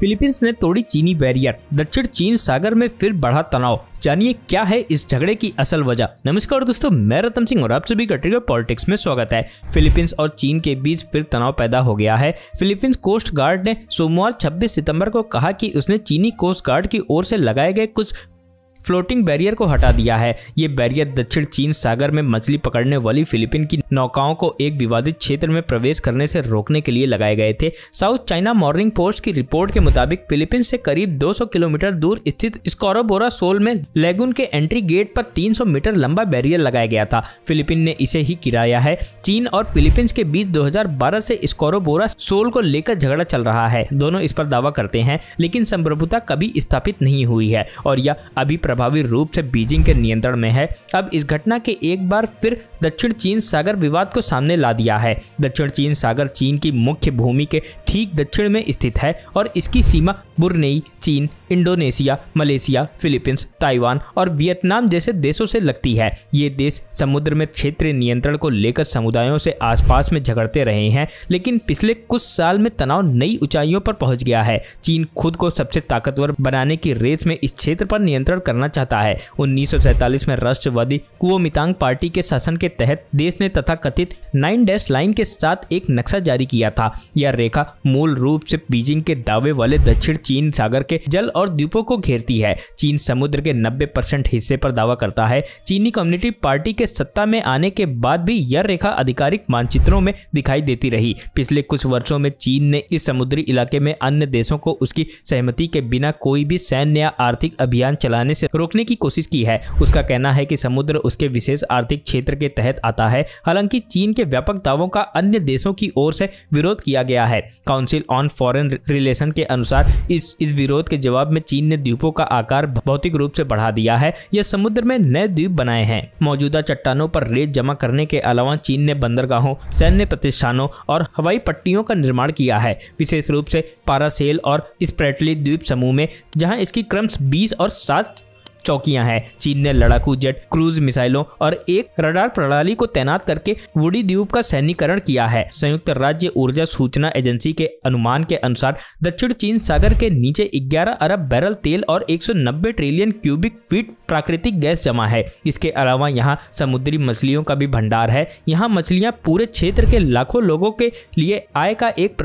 Philippines ने तोड़ी चीनी बैरियर, दक्षिण चीन सागर में फिर बढ़ा तनाव। जानिए क्या है इस झगड़े की असल वजह। नमस्कार दोस्तों, मैं रतन सिंह और आप सभी का ट्रिगर पॉलिटिक्स में स्वागत है। फिलीपींस और चीन के बीच फिर तनाव पैदा हो गया है। फिलीपींस कोस्ट गार्ड ने सोमवार 26 सितंबर को कहा कि उसने चीनी कोस्ट गार्ड की ओर से लगाए गए कुछ फ्लोटिंग बैरियर को हटा दिया है। ये बैरियर दक्षिण चीन सागर में मछली पकड़ने वाली फिलीपीन की नौकाओं को एक विवादित क्षेत्र में प्रवेश करने से रोकने के लिए लगाए गए थे। साउथ चाइना मॉर्निंग पोस्ट की रिपोर्ट के मुताबिक फिलीपींस से करीब 200 किलोमीटर दूर स्थित स्कोरोबोरा सोल में लेगून के एंट्री गेट पर 300 मीटर लंबा बैरियर लगाया गया था। फिलीपीन ने इसे ही गिराया है। चीन और फिलीपींस के बीच 2012 से स्कोरोबोरा सोल को लेकर झगड़ा चल रहा है। दोनों इस पर दावा करते हैं, लेकिन संप्रभुता कभी स्थापित नहीं हुई है और यह अभी प्रभावी रूप से बीजिंग के नियंत्रण में है। अब इस घटना के एक बार फिर दक्षिण चीन सागर विवाद को सामने ला दिया है। दक्षिण चीन सागर चीन की मुख्य भूमि के ठीक दक्षिण में स्थित है और इसकी सीमा ब्रुनेई, चीन, इंडोनेशिया, मलेशिया, फिलीपींस, ताइवान और वियतनाम जैसे देशों से लगती है। ये देश समुद्र में क्षेत्रीय नियंत्रण को लेकर समुदायों से आसपास में झगड़ते रहे हैं, लेकिन पिछले कुछ साल में तनाव नई ऊंचाइयों पर पहुंच गया है। चीन खुद को सबसे ताकतवर बनाने की रेस में इस क्षेत्र पर नियंत्रण करना चाहता है। 1947 में राष्ट्रवादी कुओमितांग पार्टी के शासन के तहत देश ने तथाकथित 9 डैश लाइन के साथ एक नक्शा जारी किया था। यह रेखा मूल रूप से बीजिंग के दावे वाले दक्षिण चीन सागर के जल और द्वीपों को घेरती है। चीन समुद्र के 90% हिस्से पर दावा करता है। चीनी कम्युनिस्ट पार्टी के सत्ता में आने के बाद भी यह रेखा आधिकारिक मानचित्रों में दिखाई देती रही। पिछले कुछ वर्षों में चीन ने इस समुद्री इलाके में अन्य देशों को उसकी सहमति के बिना कोई भी सैन्य या आर्थिक अभियान चलाने से रोकने की कोशिश की है। उसका कहना है कि समुद्र उसके विशेष आर्थिक क्षेत्र के तहत आता है। हालांकि चीन के व्यापक दावों का अन्य देशों की ओर से विरोध किया गया है। काउंसिल ऑन फॉरेन रिलेशन के अनुसार इस विरोध के जवाब में चीन ने द्वीपों का आकार भौतिक रूप से बढ़ा दिया है। यह समुद्र में नए द्वीप बनाए हैं। मौजूदा चट्टानों पर रेत जमा करने के अलावा चीन ने बंदरगाहों, सैन्य प्रतिष्ठानों और हवाई पट्टियों का निर्माण किया है, विशेष रूप से पारासेल और स्प्रेटली द्वीप समूह में, जहां इसकी क्रमशः 20 और 7 चौकियां हैं। चीन ने लड़ाकू जेट, क्रूज मिसाइलों और एक रडार प्रणाली को तैनात करके वुडी द्वीप का सैन्यीकरण किया है। संयुक्त राज्य ऊर्जा सूचना एजेंसी के अनुमान के अनुसार दक्षिण चीन सागर के नीचे 11 अरब बैरल तेल और 190 ट्रिलियन क्यूबिक फीट प्राकृतिक गैस जमा है। इसके अलावा यहाँ समुद्री मछलियों का भी भंडार है। यहाँ मछलियाँ पूरे क्षेत्र के लाखों लोगों के लिए आय का एक